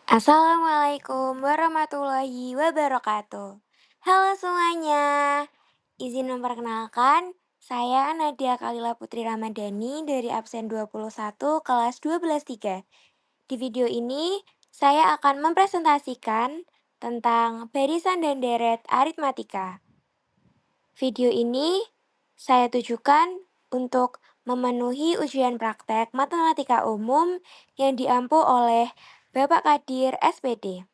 Assalamualaikum warahmatullahi wabarakatuh. Halo semuanya, izin memperkenalkan, saya Nadia Kalila Putri Ramadhani dari absen 21 kelas 12-3. Di video ini, saya akan mempresentasikan tentang barisan dan deret aritmatika. Video ini saya tujukan untuk memenuhi ujian praktek matematika umum yang diampu oleh Bapak Kadir SPD.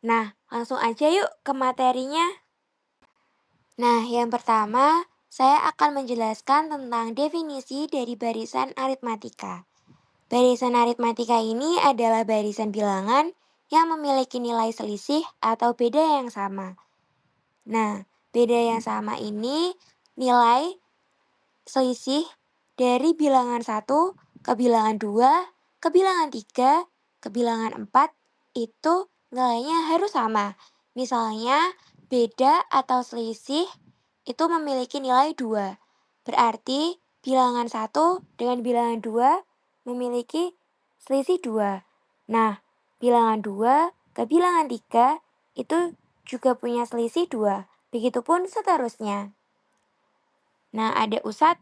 Nah, langsung aja yuk ke materinya. Nah, yang pertama, saya akan menjelaskan tentang definisi dari barisan aritmatika. Barisan aritmatika ini adalah barisan bilangan yang memiliki nilai selisih atau beda yang sama. Nah, beda yang sama ini nilai selisih dari bilangan 1 ke bilangan 2 ke bilangan 3 ke bilangan 4 itu nilainya harus sama. Misalnya, beda atau selisih itu memiliki nilai 2. Berarti bilangan 1 dengan bilangan 2 memiliki selisih 2. Nah, bilangan 2 ke bilangan 3 itu juga punya selisih 2. Begitupun seterusnya. Nah, ada U1,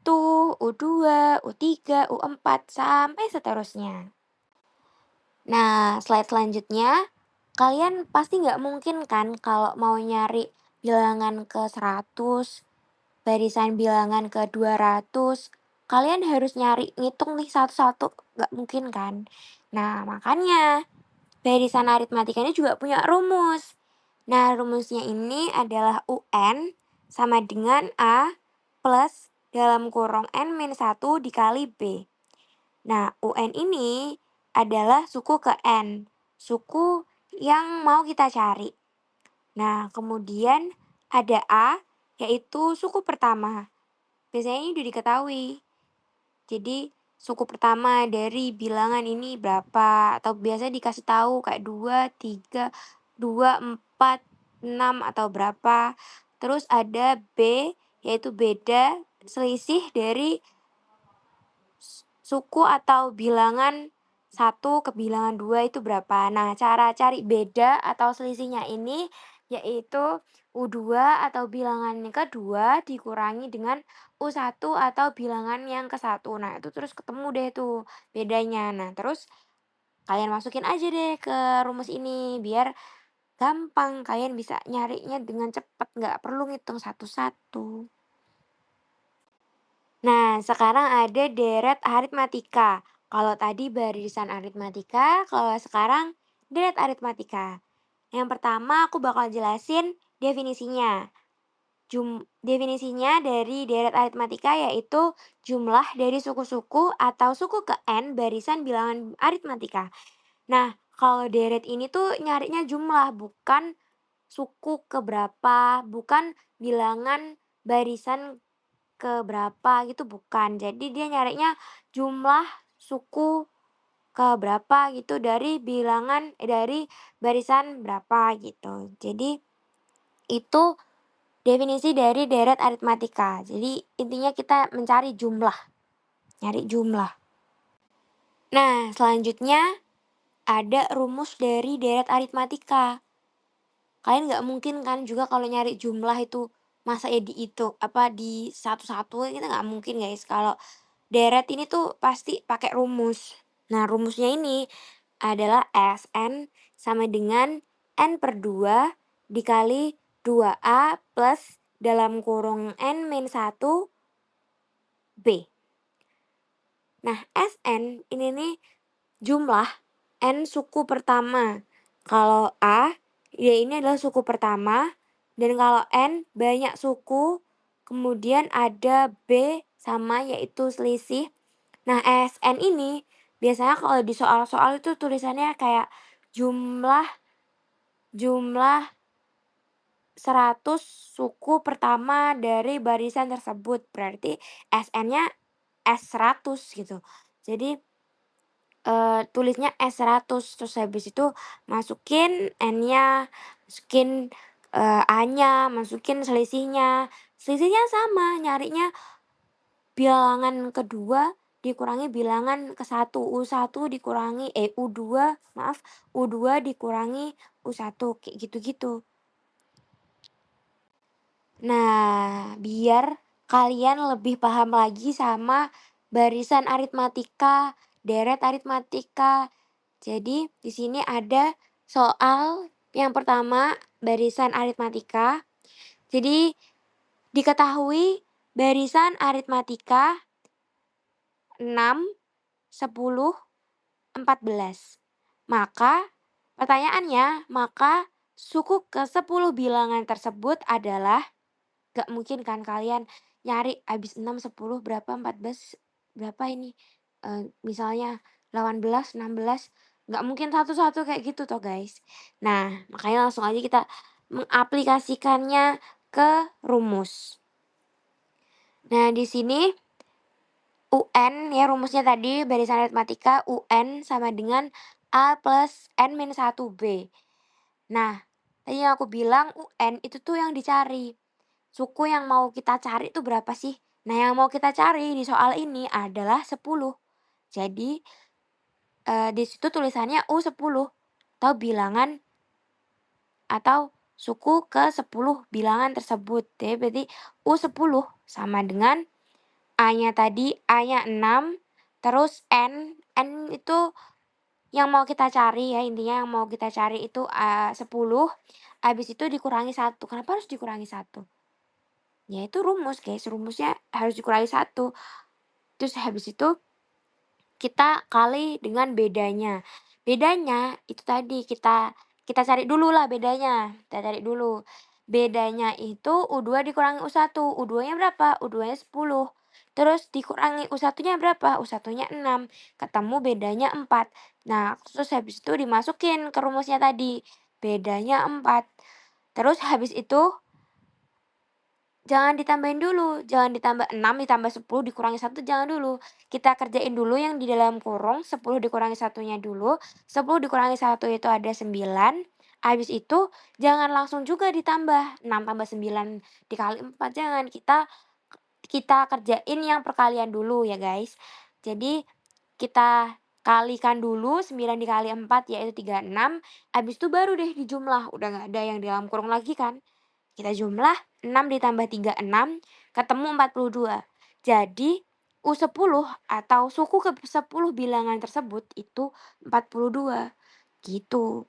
U2, U3, U4, sampai seterusnya. Nah, slide selanjutnya, kalian pasti nggak mungkin kan kalau mau nyari bilangan ke 100, barisan bilangan ke 200, kalian harus nyari ngitung nih satu-satu, nggak mungkin kan? Nah, makanya barisan aritmatika ini juga punya rumus. Nah, rumusnya ini adalah UN sama dengan A plus dalam kurung N-1 dikali B. Nah, UN ini adalah suku ke N, suku yang mau kita cari. Nah, kemudian ada A, yaitu suku pertama. Biasanya ini udah diketahui. Jadi, suku pertama dari bilangan ini berapa, atau biasanya dikasih tahu kayak 2, 3, 2, 4, 6, atau berapa. Terus ada B, yaitu beda selisih dari suku atau bilangan 1 ke bilangan 2 itu berapa. Nah, cara cari beda atau selisihnya ini yaitu U2 atau bilangan yang kedua dikurangi dengan U1 atau bilangan yang ke-1. Nah, itu terus ketemu deh tuh bedanya. Nah, terus kalian masukin aja deh ke rumus ini biar gampang kalian bisa nyarinya dengan cepat, nggak perlu ngitung satu-satu. Nah, sekarang ada deret aritmatika. Kalau tadi barisan aritmatika, kalau sekarang deret aritmatika. Yang pertama aku bakal jelasin definisinya. Definisinya dari deret aritmatika yaitu jumlah dari suku-suku atau suku ke N barisan bilangan aritmatika. Nah, kalau deret ini tuh nyarinya jumlah, bukan suku ke berapa, bukan bilangan barisan ke berapa gitu bukan. Jadi dia nyarinya jumlah suku ke berapa gitu dari dari barisan berapa gitu. Jadi itu definisi dari deret aritmatika. Jadi intinya kita mencari jumlah, nyari jumlah. Nah, selanjutnya ada rumus dari deret aritmatika. Kalian nggak mungkin kan juga kalau nyari jumlah itu masa ya dihitung di satu-satu, kita nggak mungkin guys. Kalau deret ini tuh pasti pakai rumus. Nah, rumusnya ini adalah Sn sama dengan N/2 dikali 2A plus dalam kurung N-1 B. Nah, Sn ini nih jumlah N suku pertama. Kalau A, ya ini adalah suku pertama. Dan kalau N banyak suku, kemudian ada B sama yaitu selisih. Nah, Sn ini biasanya kalau di soal-soal itu tulisannya kayak jumlah jumlah 100 suku pertama dari barisan tersebut. Berarti Sn-nya S100 gitu. Jadi tulisnya S100, terus habis itu masukin N-nya, masukin A-nya, masukin selisihnya. Selisihnya sama, nyarinya bilangan kedua dikurangi bilangan ke-1, U1 dikurangi U2 maaf, U2 dikurangi U1, kayak gitu-gitu. Nah, biar kalian lebih paham lagi sama barisan aritmatika, deret aritmatika. Jadi, di sini ada soal yang pertama, barisan aritmatika. Jadi, diketahui barisan aritmatika 6, 10, 14. Maka, pertanyaannya, maka suku ke-10 bilangan tersebut adalah. Gak mungkin kan kalian nyari habis 6 10 berapa, 14 berapa ini, misalnya 18 16 nggak mungkin satu-satu kayak gitu toh, guys. Nah, makanya langsung aja kita mengaplikasikannya ke rumus. Nah, di sini UN ya rumusnya tadi barisan aritmatika UN sama dengan A plus N min 1B. Nah, tadi yang aku bilang UN itu tuh yang dicari. Suku yang mau kita cari itu berapa sih? Nah, yang mau kita cari di soal ini adalah 10. Jadi, di situ tulisannya U10 atau bilangan atau suku ke-10 bilangan tersebut. Jadi berarti U10 sama dengan A-nya tadi, A-nya 6, terus N itu yang mau kita cari ya, intinya yang mau kita cari itu 10, habis itu dikurangi 1. Kenapa harus dikurangi 1? Ya itu rumus, guys, rumusnya harus dikurangi 1. Terus habis itu kita kali dengan bedanya. Bedanya itu tadi kita cari dulu lah bedanya, kita cari dulu. Bedanya itu U2 dikurangi U1, U2-nya berapa? U2-nya 10. Terus dikurangi U1-nya berapa? U1-nya 6. Ketemu bedanya 4. Nah, terus habis itu dimasukin ke rumusnya tadi. Bedanya 4. Terus habis itu jangan ditambahin dulu, jangan ditambah 6 ditambah 10 dikurangi 1 jangan dulu. Kita kerjain dulu yang di dalam kurung, 10 dikurangi 1-nya dulu, 10 dikurangi 1 itu ada 9, habis itu jangan langsung juga ditambah, 6 tambah 9 dikali 4 jangan, kita kerjain yang perkalian dulu ya guys. Jadi kita kalikan dulu 9 dikali 4 yaitu 36, habis itu baru deh dijumlah, udah nggak ada yang di dalam kurung lagi kan. Kita jumlah 6 ditambah 3, 6, ketemu 42. Jadi, U10 atau suku ke-10 bilangan tersebut itu 42. Gitu.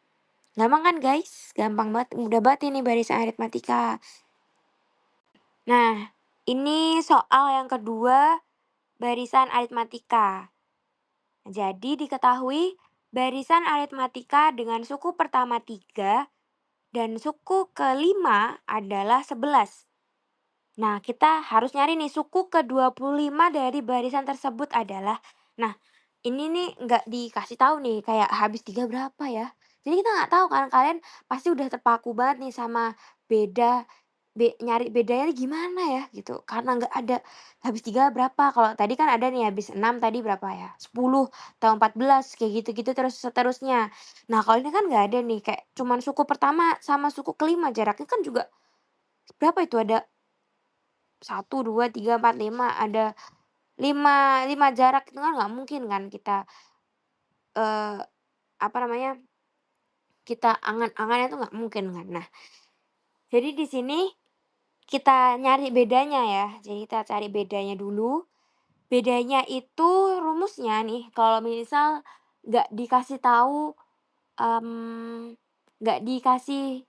Gampang kan guys? Gampang banget, mudah banget ini barisan aritmatika. Nah, ini soal yang kedua, barisan aritmatika. Jadi diketahui barisan aritmatika dengan suku pertama 3 dan suku kelima adalah 11. Nah, kita harus nyari nih suku ke-25 dari barisan tersebut adalah. Nah, ini nih nggak dikasih tahu nih kayak habis 3 berapa ya. Jadi kita nggak tahu kan, kalian pasti udah terpaku banget nih sama beda nyari bedanya nih gimana ya gitu. Karena nggak ada habis 3 berapa, kalau tadi kan ada nih habis 6 tadi berapa ya, 10 atau 14 kayak gitu-gitu terus seterusnya. Nah, kalau ini kan nggak ada nih, kayak cuman suku pertama sama suku kelima jaraknya kan juga berapa itu, ada 1 2 3 4 5 ada 5 jarak itu kan nggak mungkin kan kita, eee, apa namanya, kita angan-angannya itu nggak mungkin kan. Nah, jadi di sini kita nyari bedanya ya. Jadi kita cari bedanya dulu. Bedanya itu rumusnya nih kalau misal nggak dikasih tahu, nggak dikasih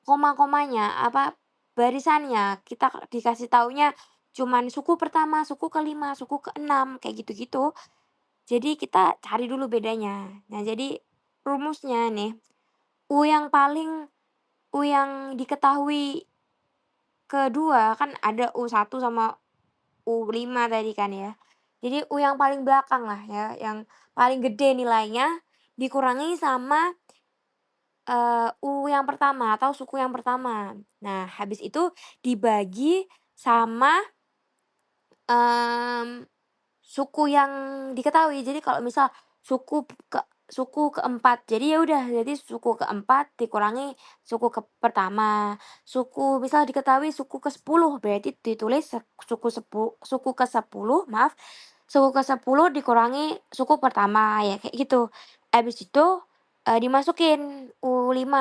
koma-komanya, apa, barisannya, kita dikasih taunya cuman suku pertama, suku kelima, suku keenam, kayak gitu-gitu. Jadi kita cari dulu bedanya. Nah, jadi rumusnya nih, U yang paling U yang diketahui kedua kan ada U1 sama U5 tadi kan ya. Jadi U yang paling belakang lah ya, yang paling gede nilainya dikurangi sama U yang pertama atau suku yang pertama. Nah, habis itu dibagi sama, mmm, suku yang diketahui. Jadi kalau misal suku keempat, jadi ya udah jadi suku keempat dikurangi suku pertama. Misal diketahui suku ke-10 berarti ditulis suku ke-10 maaf, suku ke-10 dikurangi suku pertama, ya kayak gitu. Habis itu, dimasukin U5.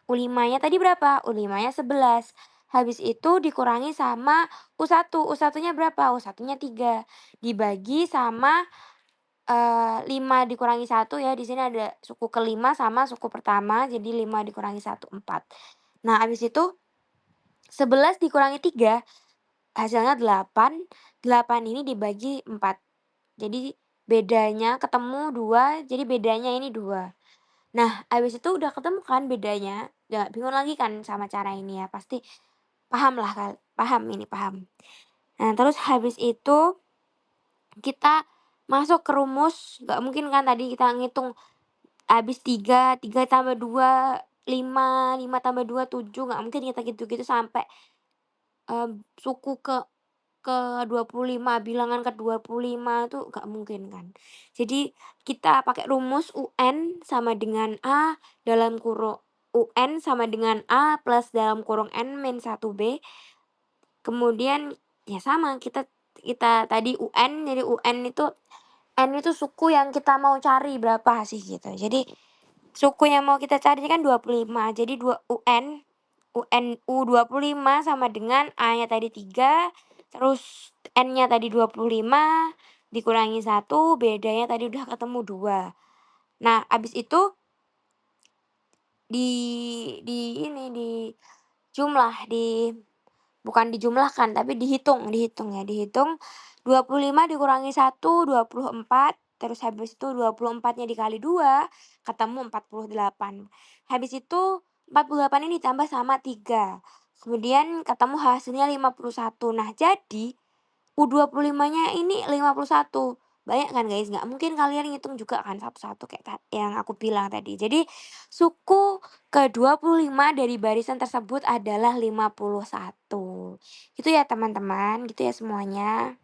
U5-nya tadi berapa? U5-nya 11. Habis itu dikurangi sama U1. U1-nya berapa? U1-nya 3. Dibagi sama 5 dikurangi 1 ya, di sini ada suku ke-5 sama suku pertama, jadi 5 dikurangi 1, 4. Nah, habis itu 11 dikurangi 3 hasilnya 8, 8 ini dibagi 4. Jadi bedanya ketemu 2, jadi bedanya ini 2. Nah, habis itu udah ketemu kan bedanya, nggak bingung lagi kan sama cara ini ya, pasti paham lah paham ini, paham. Nah, terus habis itu kita masuk ke rumus, nggak mungkin kan tadi kita ngitung habis 3, 3 tambah 2, 5, 5 tambah 2, 7, nggak mungkin kita gitu-gitu sampai, suku ke-25, bilangan ke-25 itu nggak mungkin kan. Jadi kita pakai rumus UN sama dengan A dalam kurung UN sama dengan A plus dalam kurung N min 1B, kemudian ya sama kita kita tadi UN, jadi UN itu N itu suku yang kita mau cari berapa sih gitu. Jadi suku yang mau kita cari kan 25, jadi UN U25 sama dengan A-nya tadi 3, terus N-nya tadi 25, dikurangi 1, bedanya tadi udah ketemu 2. Nah, abis itu di jumlah, bukan dijumlahkan, tapi dihitung ya, dihitung 25 dikurangi 1, 24, terus habis itu 24-nya dikali 2, ketemu 48. Habis itu 48 ini ditambah sama 3, kemudian ketemu hasilnya 51. Nah, jadi U25-nya ini 51. Banyak kan guys, nggak mungkin kalian ngitung juga kan satu-satu kayak yang aku bilang tadi. Jadi suku ke-25 dari barisan tersebut adalah 51. Gitu ya teman-teman, gitu ya semuanya.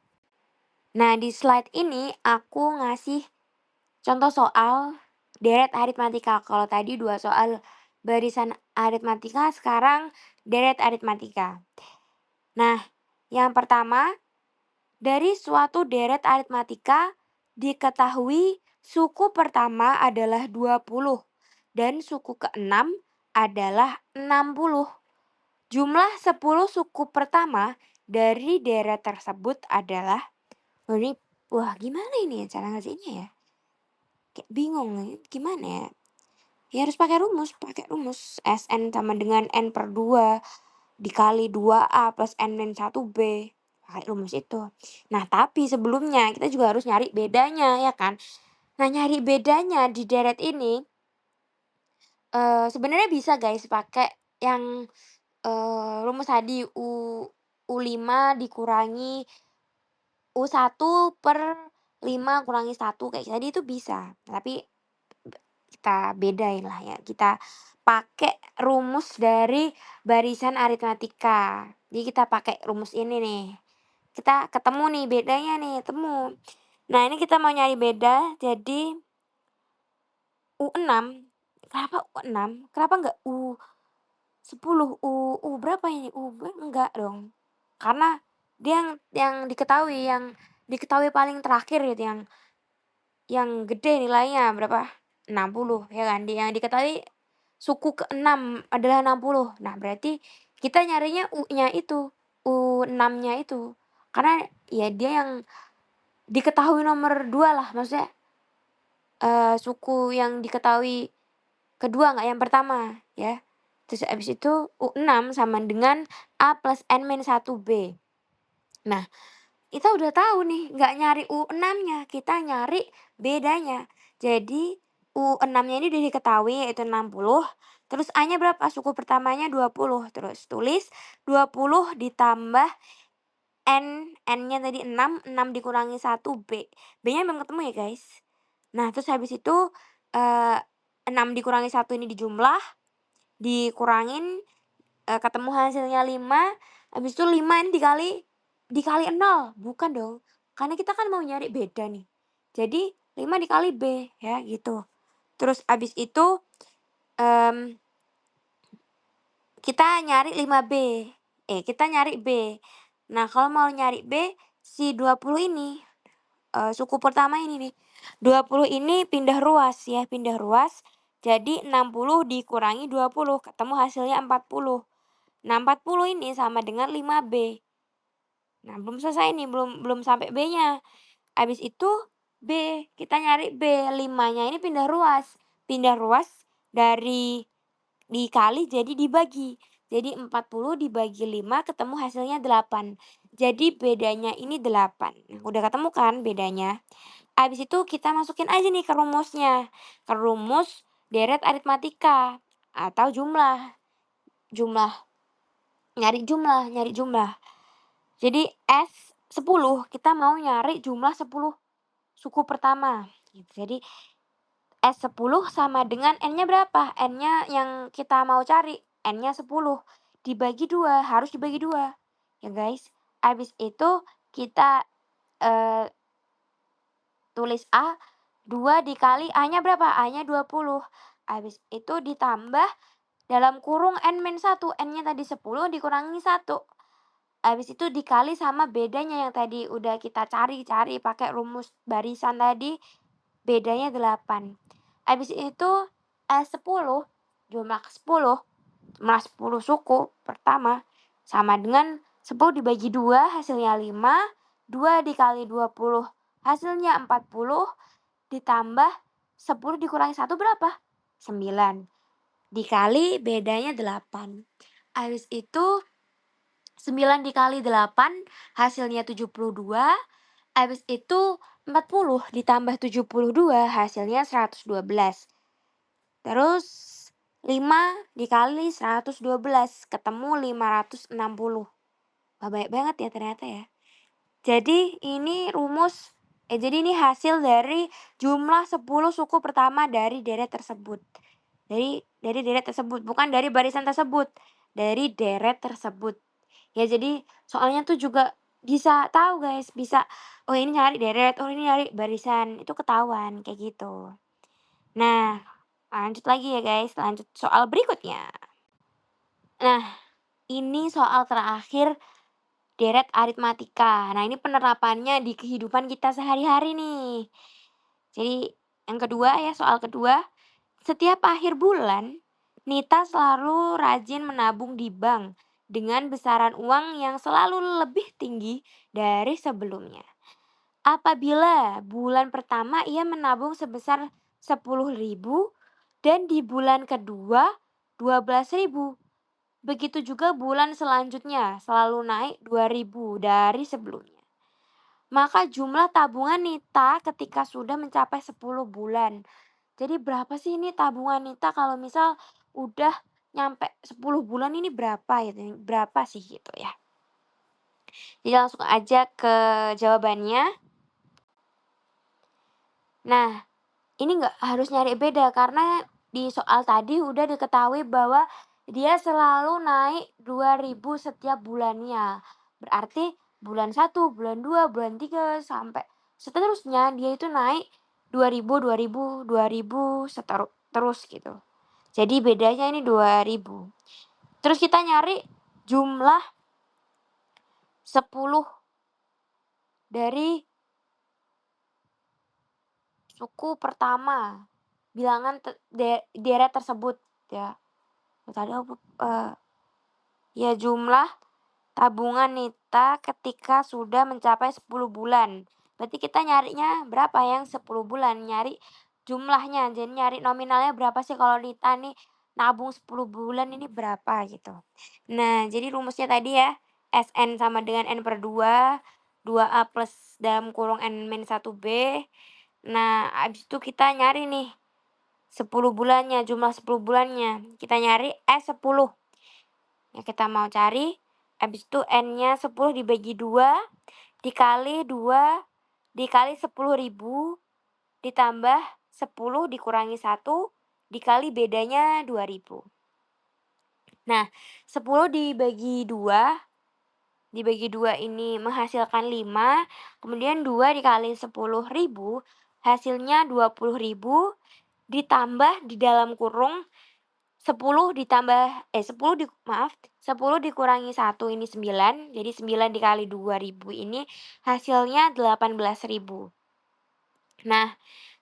Nah, di slide ini aku ngasih contoh soal deret aritmatika. Kalau tadi 2 soal barisan aritmatika, sekarang deret aritmatika. Nah, yang pertama, dari suatu deret aritmatika diketahui suku pertama adalah 20 dan suku ke-6 adalah 60. Jumlah 10 suku pertama dari deret tersebut adalah, wah gimana ini ya cara ngerjainnya ya? Kayak bingung nih, gimana ya? Ya harus pakai rumus. Sn sama dengan N/2 dikali 2A plus N-1B. Pakai rumus itu. Nah, tapi sebelumnya kita juga harus nyari bedanya, ya kan? Nah, nyari bedanya di deret ini, sebenarnya bisa guys pakai yang, rumus tadi U5 dikurangi U1/5 kurangi 1 kayak tadi itu bisa. Tapi kita bedain lah ya, kita pakai rumus dari barisan aritmatika. Jadi kita pakai rumus ini nih. Kita ketemu nih bedanya nih, temu. Nah, ini kita mau nyari beda, jadi U6, kenapa U6? Kenapa nggak U10? U berapa ini? Enggak dong. Karena dia yang diketahui paling terakhir gitu, yang gede nilainya berapa? 60 ya kan, yang diketahui suku ke-6 adalah 60. Nah, berarti kita nyarinya U-nya itu, U6-nya itu. Karena ya dia yang diketahui nomor 2 lah, maksudnya, suku yang diketahui kedua nggak yang pertama ya. Terus abis itu U6 sama dengan A plus N-1B. Nah, kita udah tahu nih, nggak nyari U6-nya, kita nyari bedanya. Jadi U6-nya ini udah diketahui yaitu 60, terus A-nya berapa? Suku pertamanya 20, terus tulis 20 ditambah N-nya tadi 6, 6 dikurangi 1 B. B-nya belum ketemu ya guys. Nah, terus habis itu, 6 dikurangi 1 ini dijumlah, dikurangin, ketemu hasilnya 5, habis itu 5 ini dikali 0, bukan dong, karena kita kan mau nyari beda nih. Jadi 5 dikali B ya gitu. Terus habis itu, kita nyari 5B, kita nyari B. Nah, kalau mau nyari B, si 20 ini suku pertama ini nih, 20 ini pindah ruas ya, pindah ruas, jadi 60 dikurangi 20, ketemu hasilnya 40. Nah, 40 ini sama dengan 5B. Nah, belum selesai nih, belum belum sampai B-nya. Habis itu B, kita nyari B, 5-nya ini pindah ruas. Pindah ruas dari dikali jadi dibagi. Jadi 40 dibagi 5 ketemu hasilnya 8. Jadi bedanya ini 8. Nah, udah ketemu kan bedanya? Habis itu kita masukin aja nih ke rumusnya. Ke rumus deret aritmatika atau jumlah. Jumlah, nyari jumlah. Jadi S10 kita mau nyari jumlah 10 suku pertama, gitu. Jadi S10 sama dengan N-nya berapa? N-nya yang kita mau cari, N-nya 10, dibagi 2, harus dibagi 2, ya guys. Habis itu kita, eee, tulis A, 2 dikali A-nya berapa? A-nya 20. Habis itu ditambah dalam kurung N-1, N-nya tadi 10 dikurangi 1. Habis itu dikali sama bedanya yang tadi udah kita cari-cari pakai rumus barisan tadi, bedanya 8. Habis itu S10, jumlah 10, jumlah 10 suku pertama, sama dengan 10 dibagi 2 hasilnya 5, 2 dikali 20 hasilnya 40, ditambah 10 dikurangi 1 berapa? 9. Dikali bedanya 8. Habis itu 9 dikali 8 hasilnya 72, habis itu 40 ditambah 72 hasilnya 112. Terus 5 dikali 112 ketemu 560. Wah, banyak banget ya ternyata ya. Jadi ini hasil dari jumlah 10 suku pertama dari deret tersebut. Dari deret tersebut, bukan dari barisan tersebut, dari deret tersebut. Ya jadi soalnya tuh juga bisa tahu guys, bisa, oh ini nyari deret, oh ini nyari barisan, itu ketahuan kayak gitu. Nah, lanjut lagi ya guys, lanjut soal berikutnya. Nah, ini soal terakhir deret aritmatika. Nah, ini penerapannya di kehidupan kita sehari-hari nih. Jadi yang kedua ya, soal kedua, setiap akhir bulan, Nita selalu rajin menabung di bank dengan besaran uang yang selalu lebih tinggi dari sebelumnya. Apabila bulan pertama ia menabung sebesar 10.000 dan di bulan kedua 12.000. Begitu juga bulan selanjutnya selalu naik 2.000 dari sebelumnya. Maka jumlah tabungan Nita ketika sudah mencapai 10 bulan. Jadi berapa sih ini tabungan Nita kalau misal udah nyampe 10 bulan ini berapa gitu, berapa sih gitu ya. Jadi langsung aja ke jawabannya. Nah, ini nggak harus nyari beda karena di soal tadi udah diketahui bahwa dia selalu naik 2.000 setiap bulannya. Berarti bulan 1, bulan 2, bulan 3, sampai seterusnya dia itu naik 2.000, 2.000, 2.000 terus gitu. Jadi bedanya ini 2.000. Terus kita nyari jumlah 10 dari suku pertama, bilangan deret tersebut ya. Tadi aku ya jumlah tabungan Nita ketika sudah mencapai 10 bulan. Berarti kita nyarinya berapa yang 10 bulan, nyari jumlahnya. Jadi nyari nominalnya berapa sih kalau Nita nih nabung 10 bulan ini berapa gitu. Nah, jadi rumusnya tadi ya, SN sama dengan N/2, 2A plus dalam kurung N-1B. Nah, habis itu kita nyari nih 10 bulannya, jumlah 10 bulannya. Kita nyari S10 yang kita mau cari, habis itu N-nya 10 dibagi 2, dikali 2, dikali 10.000, ditambah 10 dikurangi 1, dikali bedanya 2.000. Nah, 10 dibagi 2 ini menghasilkan 5, kemudian 2 dikali 10.000 hasilnya 20.000, ditambah di dalam kurung 10 dikurangi 1 ini 9, jadi 9 dikali 2.000 ini hasilnya 18.000. Nah,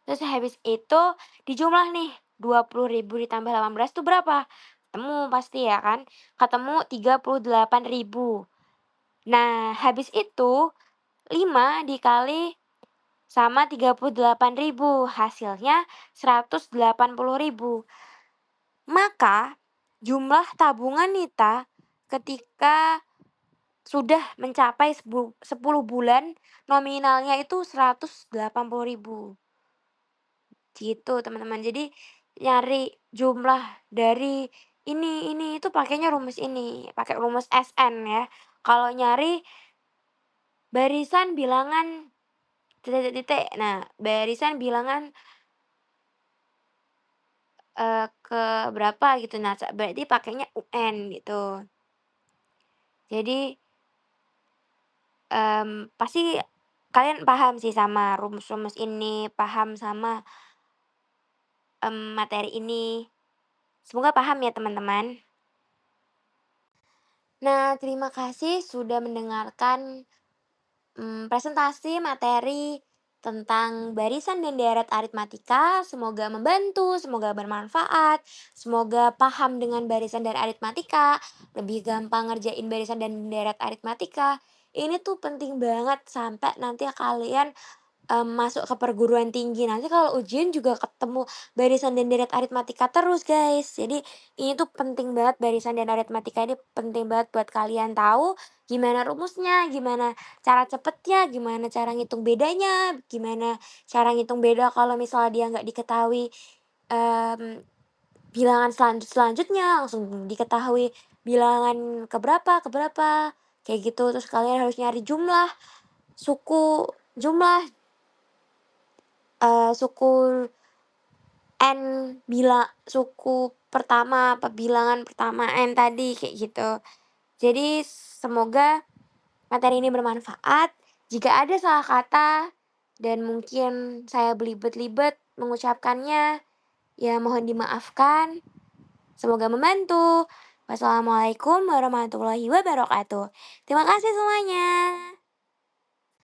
terus habis itu dijumlah nih, 20.000 ditambah 18 tuh berapa? Ketemu pasti ya kan? Ketemu 38.000. Nah, habis itu 5 dikali sama 38.000 hasilnya 180.000. Maka jumlah tabungan Nita ketika sudah mencapai 10 bulan nominalnya itu 180.000. Gitu teman-teman. Jadi nyari jumlah dari ini itu pakainya rumus ini, pakai rumus SN ya. Kalau nyari barisan bilangan titik-titik, nah barisan bilangan, ke berapa gitu, nah berarti pakainya UN gitu. Jadi, pasti kalian paham sih sama rumus-rumus ini, paham sama, materi ini. Semoga paham ya teman-teman. Nah, terima kasih sudah mendengarkan, presentasi materi tentang barisan dan deret aritmatika. Semoga membantu, semoga bermanfaat, semoga paham dengan barisan dan aritmatika, lebih gampang ngerjain barisan dan deret aritmatika. Ini tuh penting banget sampai nanti kalian masuk ke perguruan tinggi, nanti kalau ujian juga ketemu barisan dan deret aritmatika terus, guys. Jadi ini tuh penting banget barisan dan aritmatika ini penting banget buat kalian tahu gimana rumusnya, gimana cara cepetnya, gimana cara ngitung bedanya, gimana cara ngitung beda kalau misalnya dia nggak diketahui, mmm, bilangan selanjutnya, langsung diketahui bilangan ke berapa, kayak gitu. Terus kalian harus nyari jumlah, jumlah suku N suku pertama apa bilangan pertama N tadi, kayak gitu. Jadi semoga materi ini bermanfaat. Jika ada salah kata dan mungkin saya belibet-libet mengucapkannya, ya mohon dimaafkan. Semoga membantu. Wassalamualaikum warahmatullahi wabarakatuh. Terima kasih semuanya.